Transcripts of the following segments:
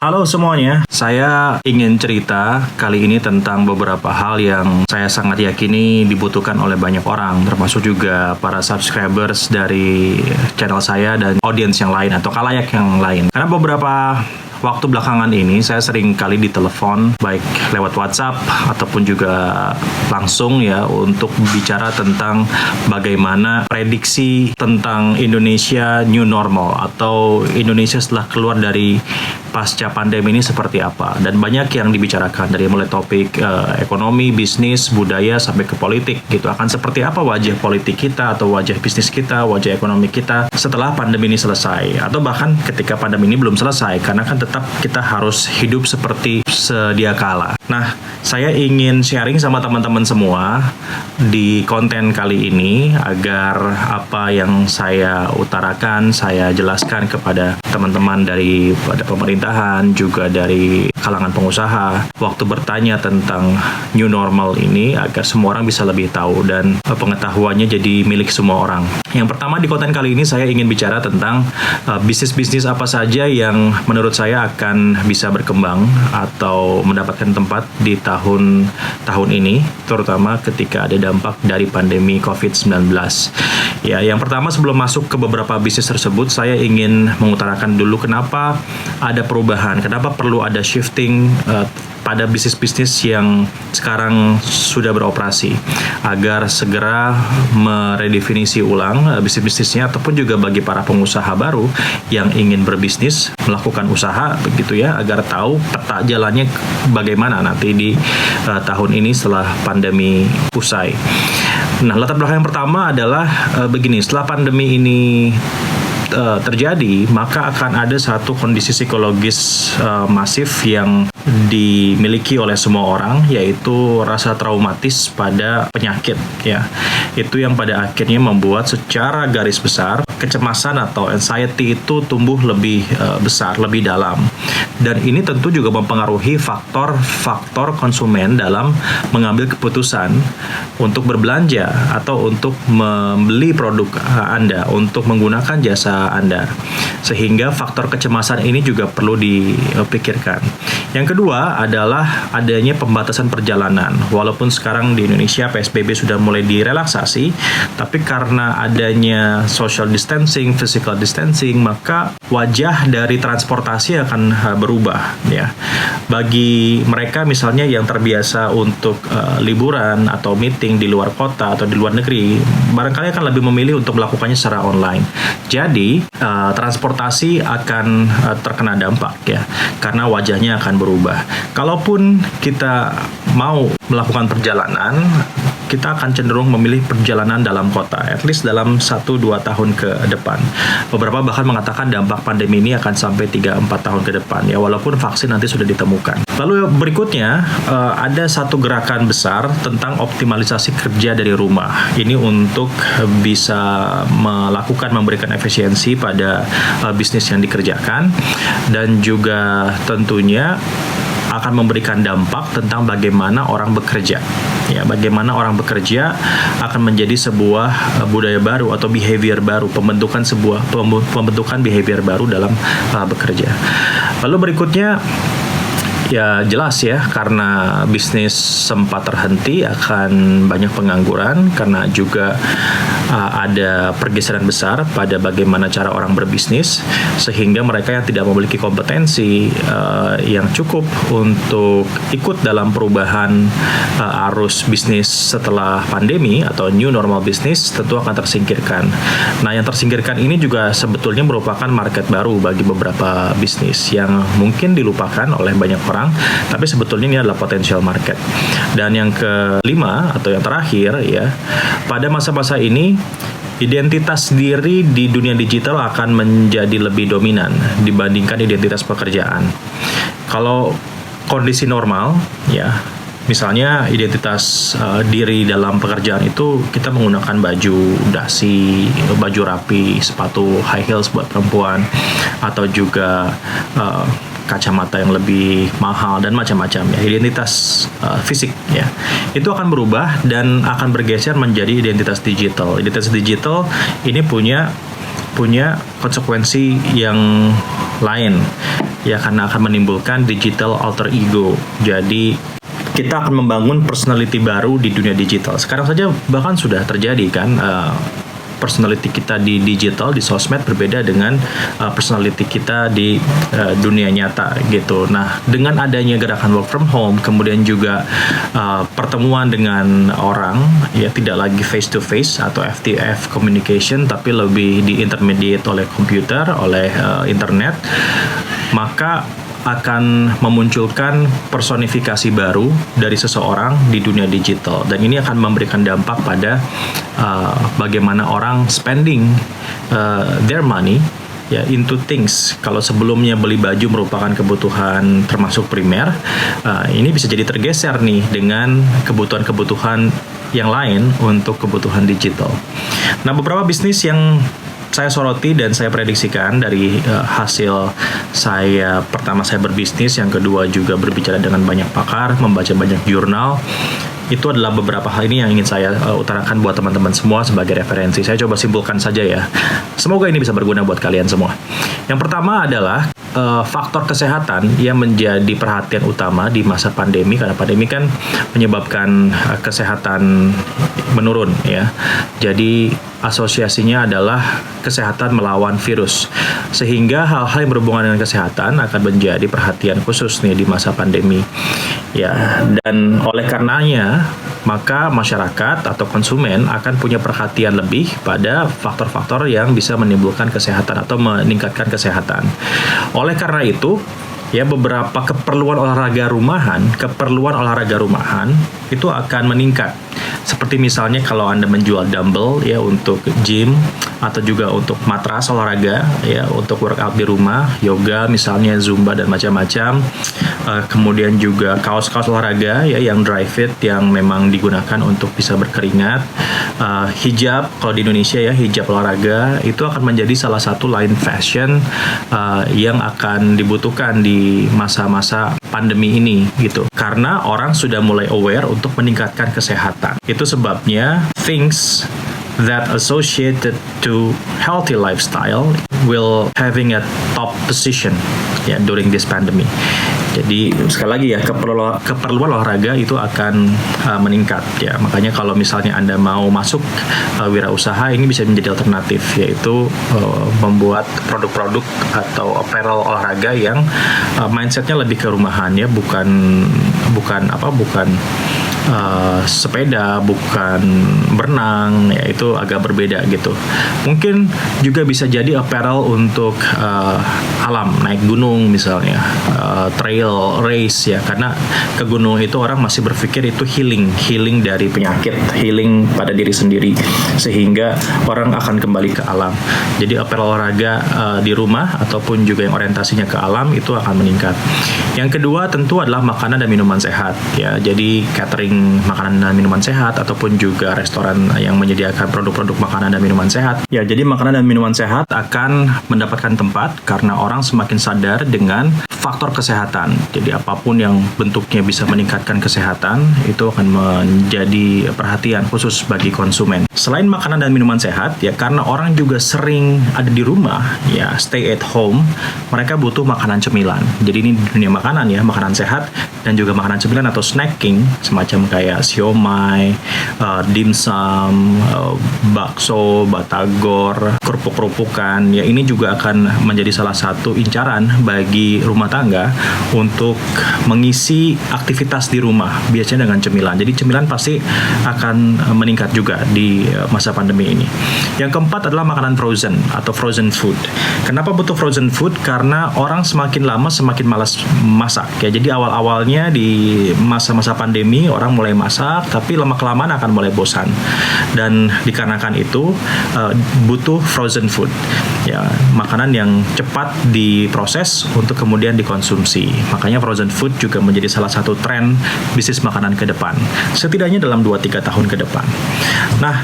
Halo semuanya, saya ingin cerita kali ini tentang beberapa hal yang saya sangat yakini dibutuhkan oleh banyak orang, termasuk juga para subscribers dari channel saya dan audiens yang lain atau khalayak yang lain. Karena beberapa waktu belakangan ini saya sering kali ditelepon baik lewat WhatsApp ataupun juga langsung ya untuk bicara tentang bagaimana prediksi tentang Indonesia new normal atau Indonesia setelah keluar dari pasca pandemi ini seperti apa, dan banyak yang dibicarakan dari mulai topik ekonomi, bisnis, budaya sampai ke politik gitu. Akan seperti apa wajah politik kita atau wajah bisnis kita, wajah ekonomi kita setelah pandemi ini selesai, atau bahkan ketika pandemi ini belum selesai, karena kan tetap kita harus hidup seperti sedia kala. Nah, saya ingin sharing sama teman-teman semua di konten kali ini agar apa yang saya utarakan, saya jelaskan kepada teman-teman dari pada pemerintahan, juga dari kalangan pengusaha, waktu bertanya tentang new normal ini, agar semua orang bisa lebih tahu dan pengetahuannya jadi milik semua orang. Yang pertama, di konten kali ini saya ingin bicara tentang bisnis-bisnis apa saja yang menurut saya akan bisa berkembang atau mendapatkan tempat di tahun ini, terutama ketika ada dampak dari pandemi COVID-19. Ya, yang pertama, sebelum masuk ke beberapa bisnis tersebut, saya ingin mengutarakan dulu kenapa ada perubahan, kenapa perlu ada shifting pada bisnis-bisnis yang sekarang sudah beroperasi, agar segera meredefinisi ulang bisnis-bisnisnya, ataupun juga bagi para pengusaha baru yang ingin berbisnis, melakukan usaha begitu ya, agar tahu peta jalannya bagaimana nanti di tahun ini setelah pandemi usai. Nah, latar belakang yang pertama adalah begini, setelah pandemi ini terjadi, maka akan ada satu kondisi psikologis masif yang dimiliki oleh semua orang, yaitu rasa traumatis pada penyakit ya. Itu yang pada akhirnya membuat secara garis besar kecemasan atau anxiety itu tumbuh lebih besar, lebih dalam. Dan ini tentu juga mempengaruhi faktor konsumen dalam mengambil keputusan untuk berbelanja atau untuk membeli produk Anda, untuk menggunakan jasa Anda. Sehingga faktor kecemasan ini juga perlu dipikirkan. Yang kedua adalah adanya pembatasan perjalanan. Walaupun sekarang di Indonesia PSBB sudah mulai direlaksasi, tapi karena adanya social distancing, physical distancing, maka wajah dari transportasi akan berubah ya. Bagi mereka misalnya yang terbiasa untuk liburan atau meeting di luar kota atau di luar negeri, barangkali akan lebih memilih untuk melakukannya secara online. Jadi transportasi akan terkena dampak ya, karena wajahnya akan berubah. Kalaupun kita mau melakukan perjalanan, kita akan cenderung memilih perjalanan dalam kota, at least dalam 1-2 tahun ke depan. Beberapa bahkan mengatakan dampak pandemi ini akan sampai 3-4 tahun ke depan ya, walaupun vaksin nanti sudah ditemukan. Lalu berikutnya ada satu gerakan besar tentang optimalisasi kerja dari rumah. Ini untuk bisa memberikan efisiensi pada bisnis yang dikerjakan, dan juga tentunya akan memberikan dampak tentang bagaimana orang bekerja. Ya, bagaimana orang bekerja akan menjadi sebuah budaya baru atau behavior baru, pembentukan behavior baru dalam bekerja. Lalu berikutnya, ya jelas ya, karena bisnis sempat terhenti akan banyak pengangguran, karena juga ada pergeseran besar pada bagaimana cara orang berbisnis, sehingga mereka yang tidak memiliki kompetensi yang cukup untuk ikut dalam perubahan arus bisnis setelah pandemi atau new normal bisnis tentu akan tersingkirkan. Nah, yang tersingkirkan ini juga sebetulnya merupakan market baru bagi beberapa bisnis yang mungkin dilupakan oleh banyak orang, tapi sebetulnya ini adalah potensial market. Dan yang kelima atau yang terakhir ya, pada masa-masa ini identitas diri di dunia digital akan menjadi lebih dominan dibandingkan identitas pekerjaan. Kalau kondisi normal ya, misalnya identitas diri dalam pekerjaan itu kita menggunakan baju dasi, baju rapi, sepatu high heels buat perempuan, atau juga kacamata yang lebih mahal dan macam-macam ya. Identitas fisik ya, itu akan berubah dan akan bergeser menjadi identitas digital. Identitas digital ini punya konsekuensi yang lain. ya, karena akan menimbulkan digital alter ego. Jadi kita akan membangun personality baru di dunia digital. Sekarang saja bahkan sudah terjadi kan, personality kita di digital, di sosmed berbeda dengan personality kita di dunia nyata gitu. Nah, dengan adanya gerakan work from home, kemudian juga pertemuan dengan orang, ya tidak lagi face to face atau FTF communication, tapi lebih di intermediate oleh komputer, oleh internet, maka akan memunculkan personifikasi baru dari seseorang di dunia digital, dan ini akan memberikan dampak pada bagaimana orang spending their money ya into things. Kalau sebelumnya beli baju merupakan kebutuhan termasuk primer, ini bisa jadi tergeser nih dengan kebutuhan-kebutuhan yang lain untuk kebutuhan digital. Nah, beberapa bisnis yang saya soroti dan saya prediksikan dari hasil saya, pertama saya berbisnis, yang kedua juga berbicara dengan banyak pakar, membaca banyak jurnal, itu adalah beberapa hal ini yang ingin saya utarakan buat teman-teman semua sebagai referensi. Saya coba simpulkan saja ya, semoga ini bisa berguna buat kalian semua. Yang pertama adalah faktor kesehatan yang menjadi perhatian utama di masa pandemi, karena pandemi kan menyebabkan kesehatan menurun ya. Jadi asosiasinya adalah kesehatan melawan virus, sehingga hal-hal yang berhubungan dengan kesehatan akan menjadi perhatian khusus nih di masa pandemi ya. Dan oleh karenanya maka masyarakat atau konsumen akan punya perhatian lebih pada faktor-faktor yang bisa menimbulkan kesehatan atau meningkatkan kesehatan. Oleh karena itu ya, beberapa keperluan olahraga rumahan itu akan meningkat. Seperti misalnya kalau Anda menjual dumbbell ya untuk gym, atau juga untuk matras olahraga ya untuk workout di rumah, yoga misalnya, zumba dan macam-macam. Kemudian juga kaos-kaos olahraga ya yang dry fit yang memang digunakan untuk bisa berkeringat. Hijab, kalau di Indonesia ya hijab olahraga itu akan menjadi salah satu line fashion yang akan dibutuhkan di masa-masa pandemi ini gitu. Karena orang sudah mulai aware untuk meningkatkan kesehatan. Itu sebabnya things that associated to healthy lifestyle will having a top position ya during this pandemic. Jadi sekali lagi ya, keperluan olahraga itu akan meningkat ya. Makanya kalau misalnya Anda mau masuk wirausaha, ini bisa menjadi alternatif, yaitu membuat produk-produk atau apparel olahraga yang mindsetnya lebih ke rumahan ya, bukan sepeda, bukan berenang ya, itu agak berbeda gitu. Mungkin juga bisa jadi apparel untuk alam, naik gunung misalnya, trail race ya, karena ke gunung itu orang masih berpikir itu healing dari penyakit, healing pada diri sendiri, sehingga orang akan kembali ke alam. Jadi apparel olahraga di rumah ataupun juga yang orientasinya ke alam itu akan meningkat. Yang kedua tentu adalah makanan dan minuman sehat ya. Jadi catering makanan dan minuman sehat ataupun juga restoran yang menyediakan produk-produk makanan dan minuman sehat. Ya, jadi makanan dan minuman sehat akan mendapatkan tempat karena orang semakin sadar dengan faktor kesehatan. Jadi apapun yang bentuknya bisa meningkatkan kesehatan itu akan menjadi perhatian khusus bagi konsumen. Selain makanan dan minuman sehat ya, karena orang juga sering ada di rumah ya, stay at home, mereka butuh makanan cemilan. Jadi ini di dunia makanan ya, makanan sehat dan juga makanan cemilan atau snacking semacam kayak siomay, dimsum, bakso, batagor, kerupuk-kerupukan ya, ini juga akan menjadi salah satu incaran bagi rumah tangga untuk mengisi aktivitas di rumah biasanya dengan cemilan. Jadi cemilan pasti akan meningkat juga di masa pandemi ini. Yang keempat adalah makanan frozen atau frozen food. Kenapa butuh frozen food? Karena orang semakin lama semakin malas masak ya. Jadi awal-awalnya di masa-masa pandemi orang mulai masak, tapi lama-kelamaan akan mulai bosan. Dan dikarenakan itu butuh frozen food ya, makanan yang cepat diproses untuk kemudian dikonsumsi. Makanya frozen food juga menjadi salah satu tren bisnis makanan ke depan, setidaknya dalam 2-3 tahun ke depan. Nah,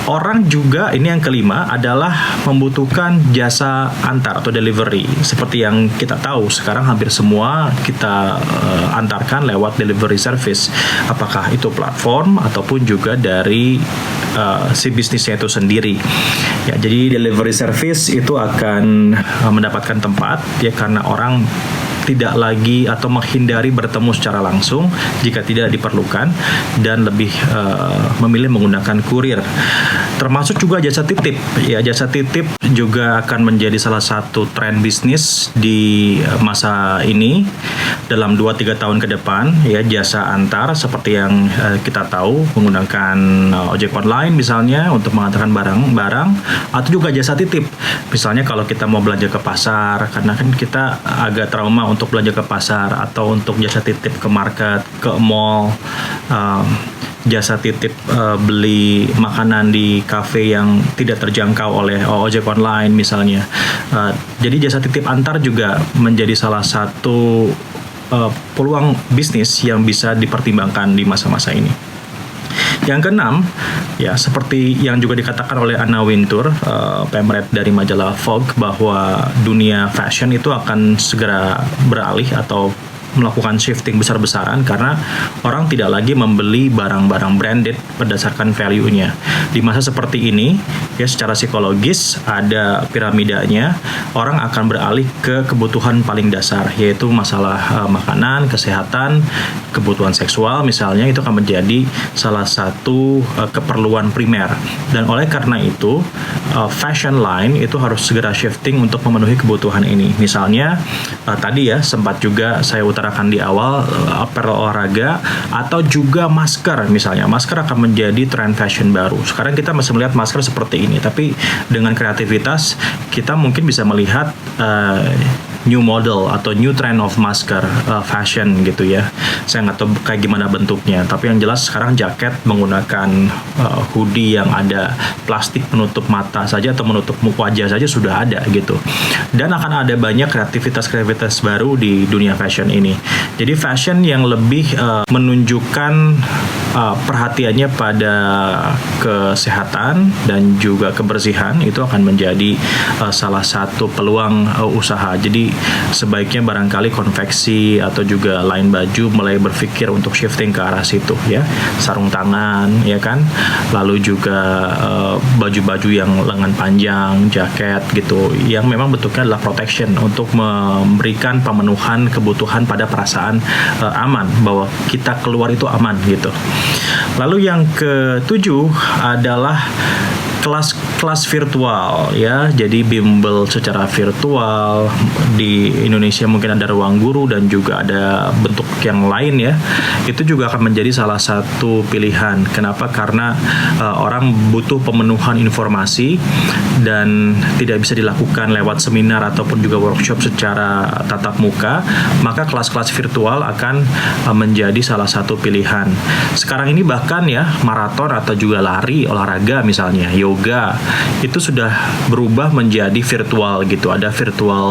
orang juga, ini yang kelima, adalah membutuhkan jasa antar atau delivery. Seperti yang kita tahu, sekarang hampir semua kita antarkan lewat delivery service. Apakah itu platform ataupun juga dari si bisnisnya itu sendiri. Ya, jadi delivery service itu akan mendapatkan tempat ya karena orang tidak lagi atau menghindari bertemu secara langsung jika tidak diperlukan dan lebih memilih menggunakan kurir. Termasuk juga jasa titip. Ya, jasa titip juga akan menjadi salah satu tren bisnis di masa ini dalam 2-3 tahun ke depan. Ya, jasa antar seperti yang kita tahu menggunakan ojek online misalnya untuk mengantarkan barang-barang, atau juga jasa titip. Misalnya kalau kita mau belanja ke pasar, karena kan kita agak trauma untuk belanja ke pasar, atau untuk jasa titip ke market, ke mall, jasa titip beli makanan di kafe yang tidak terjangkau oleh ojek online misalnya. Jadi jasa titip antar juga menjadi salah satu peluang bisnis yang bisa dipertimbangkan di masa-masa ini. Yang keenam, ya seperti yang juga dikatakan oleh Anna Wintour, pemret dari majalah Vogue, bahwa dunia fashion itu akan segera beralih atau melakukan shifting besar-besaran karena orang tidak lagi membeli barang-barang branded berdasarkan value-nya. Di masa seperti ini, ya secara psikologis ada piramidanya, orang akan beralih ke kebutuhan paling dasar, yaitu masalah makanan, kesehatan, kebutuhan seksual misalnya, itu akan menjadi salah satu keperluan primer. Dan oleh karena itu, fashion line itu harus segera shifting untuk memenuhi kebutuhan ini. Misalnya, tadi ya sempat juga saya utarakan di awal, apparel olahraga atau juga masker misalnya. Masker akan menjadi tren fashion baru. Sekarang kita masih melihat masker seperti ini, tapi dengan kreativitas kita mungkin bisa melihat new model atau new trend of masker fashion gitu ya. Saya nggak tahu kayak gimana bentuknya, tapi yang jelas sekarang jaket menggunakan hoodie yang ada plastik penutup mata saja atau menutup wajah saja sudah ada gitu. Dan akan ada banyak kreativitas baru di dunia fashion ini. Jadi fashion yang lebih menunjukkan perhatiannya pada kesehatan dan juga kebersihan itu akan menjadi salah satu peluang usaha. Jadi sebaiknya barangkali konveksi atau juga line baju mulai berpikir untuk shifting ke arah situ ya. Sarung tangan ya kan, lalu juga baju-baju yang lengan panjang, jaket gitu, yang memang bentuknya adalah protection untuk memberikan pemenuhan kebutuhan pada perasaan aman, bahwa kita keluar itu aman gitu. Lalu yang ketujuh adalah kelas virtual ya, jadi bimbel secara virtual. Di Indonesia mungkin ada ruang guru dan juga ada bentuk yang lain ya. Itu juga akan menjadi salah satu pilihan. Kenapa? Karena orang butuh pemenuhan informasi dan tidak bisa dilakukan lewat seminar ataupun juga workshop secara tatap muka, maka kelas-kelas virtual akan menjadi salah satu pilihan. Sekarang ini bahkan ya maraton atau juga lari olahraga misalnya, yoga, itu sudah berubah menjadi virtual gitu. Ada virtual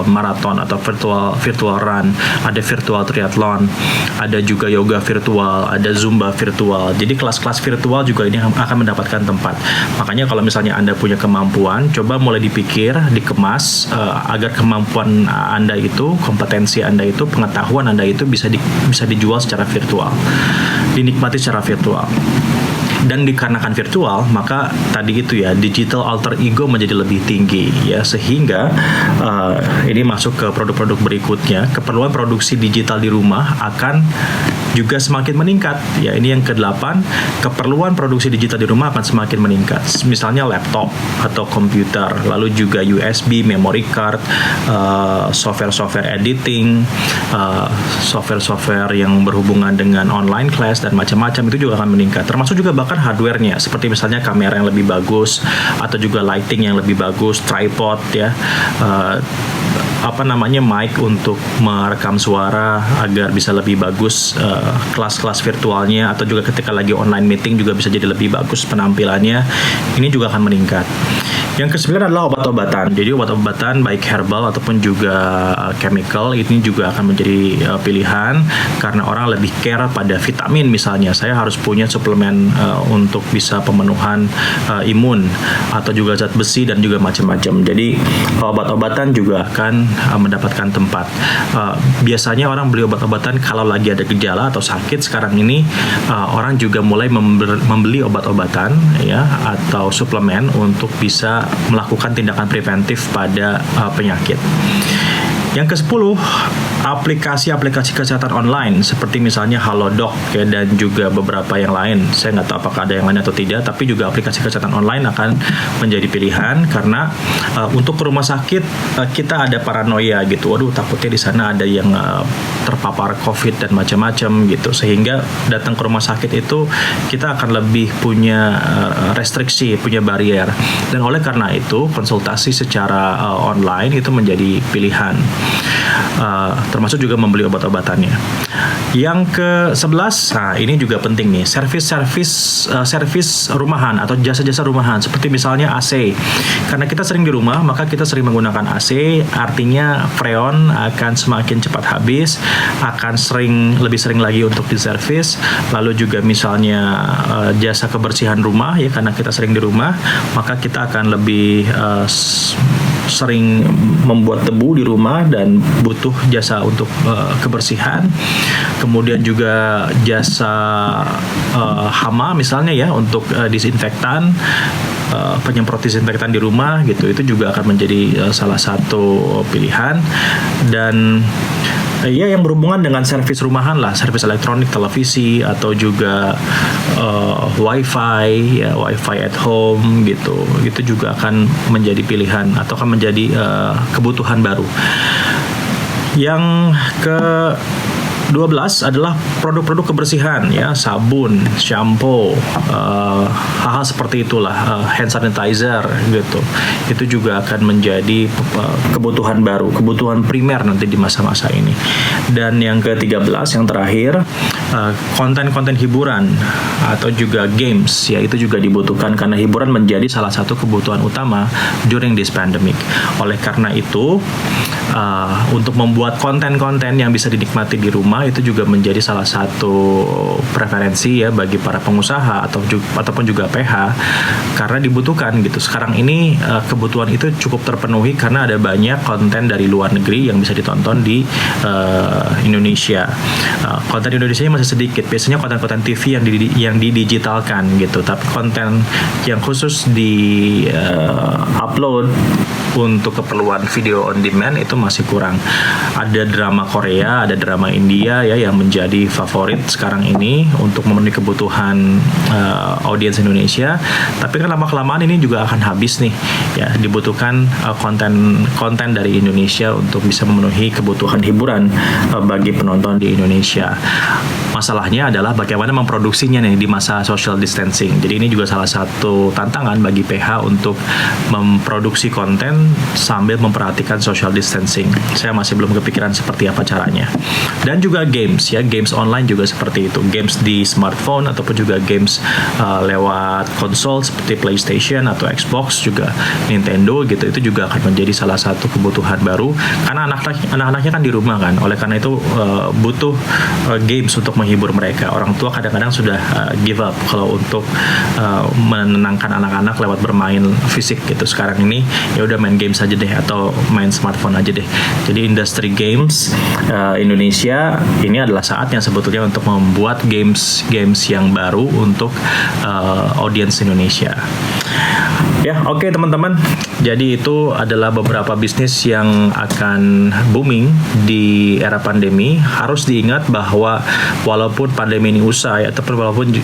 maraton atau virtual run, ada virtual triathlon, ada juga yoga virtual, ada zumba virtual. Jadi kelas-kelas virtual juga ini akan mendapatkan tempat. Makanya kalau misalnya Anda punya kemampuan, coba mulai dipikir, dikemas agar kemampuan Anda itu, kompetensi Anda itu, pengetahuan Anda itu bisa dijual secara virtual, dinikmati secara virtual. Dan dikarenakan virtual, maka tadi itu ya, digital alter ego menjadi lebih tinggi ya, sehingga ini masuk ke produk-produk berikutnya. Keperluan produksi digital di rumah akan juga semakin meningkat ya. Ini yang ke-8, keperluan produksi digital di rumah akan semakin meningkat. Misalnya laptop atau komputer, lalu juga USB, memory card, software editing, software yang berhubungan dengan online class dan macam-macam, itu juga akan meningkat. Termasuk juga bahkan hardware-nya, seperti misalnya kamera yang lebih bagus atau juga lighting yang lebih bagus, tripod ya, mic untuk merekam suara agar bisa lebih bagus kelas-kelas virtualnya, atau juga ketika lagi online meeting juga bisa jadi lebih bagus penampilannya. Ini juga akan meningkat. Yang ke-9 adalah obat-obatan. Jadi obat-obatan baik herbal ataupun juga chemical ini juga akan menjadi pilihan karena orang lebih care pada vitamin misalnya. Saya harus punya suplemen untuk bisa pemenuhan imun atau juga zat besi dan juga macam-macam. Jadi obat-obatan juga akan mendapatkan tempat. Biasanya orang beli obat-obatan kalau lagi ada gejala atau sakit. Sekarang ini orang juga mulai membeli obat-obatan ya atau suplemen untuk bisa melakukan tindakan preventif pada penyakit. Yang ke-10, aplikasi-aplikasi kesehatan online seperti misalnya Halodoc ya, dan juga beberapa yang lain. Saya nggak tahu apakah ada yang lain atau tidak, tapi juga aplikasi kesehatan online akan menjadi pilihan karena untuk ke rumah sakit kita ada paranoia gitu. Waduh, takutnya di sana ada yang terpapar COVID dan macam-macam gitu. Sehingga datang ke rumah sakit itu kita akan lebih punya restriksi, punya barrier. Dan oleh karena itu konsultasi secara online itu menjadi pilihan. Termasuk juga membeli obat-obatannya. Yang ke-11, nah ini juga penting nih, servis rumahan atau jasa-jasa rumahan seperti misalnya AC. Karena kita sering di rumah, maka kita sering menggunakan AC, artinya freon akan semakin cepat habis, akan lebih sering lagi untuk diservis. Lalu juga misalnya jasa kebersihan rumah ya, karena kita sering di rumah, maka kita akan lebih sering membuat debu di rumah dan butuh jasa untuk kebersihan. Kemudian juga jasa hama misalnya ya untuk disinfektan, penyemprot disinfektan di rumah gitu, itu juga akan menjadi salah satu pilihan. Dan ya yang berhubungan dengan servis rumahan lah, servis elektronik, televisi atau juga wifi ya, wifi at home gitu, itu juga akan menjadi pilihan atau akan menjadi kebutuhan baru. Yang ke-12 adalah produk-produk kebersihan ya, sabun, shampoo, hal-hal seperti itulah, hand sanitizer gitu. Itu juga akan menjadi kebutuhan baru, kebutuhan primer nanti di masa-masa ini. Dan yang ke-13 yang terakhir, konten-konten hiburan atau juga games ya, itu juga dibutuhkan karena hiburan menjadi salah satu kebutuhan utama during this pandemic. Oleh karena itu untuk membuat konten-konten yang bisa dinikmati di rumah itu juga menjadi salah satu preferensi ya bagi para pengusaha ataupun juga PH, karena dibutuhkan gitu. Sekarang ini kebutuhan itu cukup terpenuhi karena ada banyak konten dari luar negeri yang bisa ditonton di Indonesia. Konten Indonesia masih sedikit, biasanya konten-konten TV yang didigitalkan gitu, tapi konten yang khusus di upload untuk keperluan video on demand itu masih kurang. Ada drama Korea, ada drama India ya yang menjadi favorit sekarang ini untuk memenuhi kebutuhan audiens Indonesia. Tapi kan lama-kelamaan ini juga akan habis nih ya, dibutuhkan konten dari Indonesia untuk bisa memenuhi kebutuhan hiburan bagi penonton di Indonesia. Masalahnya adalah bagaimana memproduksinya nih di masa social distancing. Jadi ini juga salah satu tantangan bagi PH untuk memproduksi konten sambil memperhatikan social distancing. Saya masih belum kepikiran seperti apa caranya. Dan juga games ya, games online juga seperti itu. Games di smartphone ataupun juga games lewat konsol seperti PlayStation atau Xbox, juga Nintendo gitu. Itu juga akan menjadi salah satu kebutuhan baru karena anak-anaknya kan di rumah kan. Oleh karena itu butuh games untuk menghibur mereka. Orang tua kadang-kadang sudah give up kalau untuk menenangkan anak-anak lewat bermain fisik gitu. Sekarang ini ya udah main games aja deh atau main smartphone aja deh. Jadi industri games Indonesia ini adalah saatnya sebetulnya untuk membuat games yang baru untuk audiens Indonesia. Ya, oke teman-teman. Jadi itu adalah beberapa bisnis yang akan booming di era pandemi. Harus diingat bahwa walaupun pandemi ini usai ataupun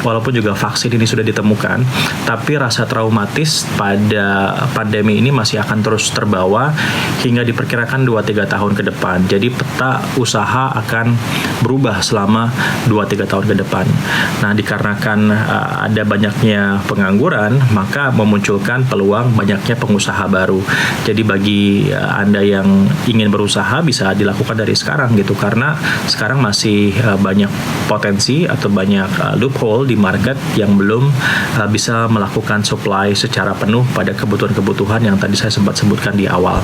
walaupun juga vaksin ini sudah ditemukan, tapi rasa traumatis pada pandemi ini masih akan terus terbawa hingga diperkirakan 2-3 tahun ke depan. Jadi peta usaha akan berubah selama 2-3 tahun ke depan. Nah, dikarenakan ada banyaknya pengangguran, maka memunculkan peluang banyaknya pengusaha baru. Jadi bagi Anda yang ingin berusaha bisa dilakukan dari sekarang gitu, karena sekarang masih banyak potensi atau banyak loophole di market yang belum bisa melakukan supply secara penuh pada kebutuhan-kebutuhan yang tadi saya sempat sebutkan di awal.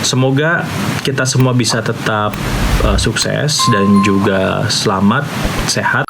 Semoga kita semua bisa tetap sukses dan juga selamat, sehat.